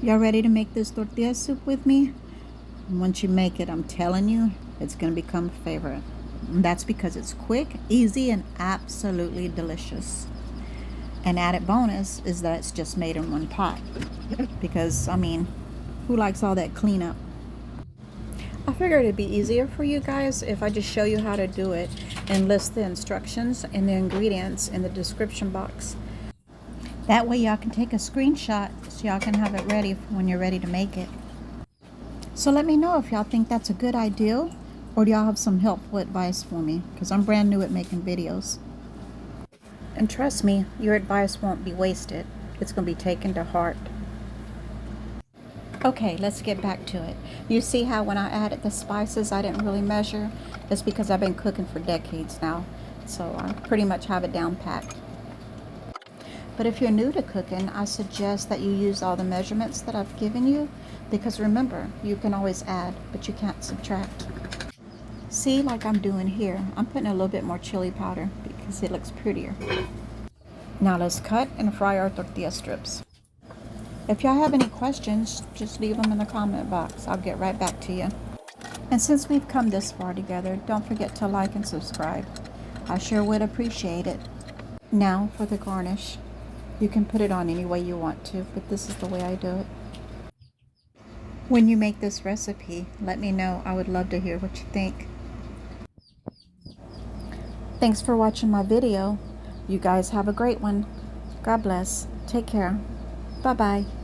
Y'all ready to make this tortilla soup with me? Once you make it, I'm telling you, it's going to become a favorite. And that's because it's quick, easy, and absolutely delicious. An added bonus is that it's just made in one pot. Because, I mean, who likes all that cleanup? I figured it'd be easier for you guys if I just show you how to do it and list the instructions and the ingredients in the description box. That way y'all can take a screenshot so y'all can have it ready for when you're ready to make it. So let me know if y'all think that's a good idea, or do y'all have some helpful advice for me, because I'm brand new at making videos. And trust me, your advice won't be wasted. It's going to be taken to heart. Okay, let's get back to it. You see how when I added the spices, I didn't really measure? That's because I've been cooking for decades now, so I pretty much have it down packed. But if you're new to cooking, I suggest that you use all the measurements that I've given you, because remember, you can always add, but you can't subtract. See, like I'm doing here, I'm putting a little bit more chili powder because it looks prettier. Now let's cut and fry our tortilla strips. If y'all have any questions, just leave them in the comment box. I'll get right back to you. And since we've come this far together, don't forget to like and subscribe. I sure would appreciate it. Now for the garnish. You can put it on any way you want to, but this is the way I do it. When you make this recipe, let me know. I would love to hear what you think. Thanks for watching my video. You guys have a great one. God bless. Take care. Bye-bye.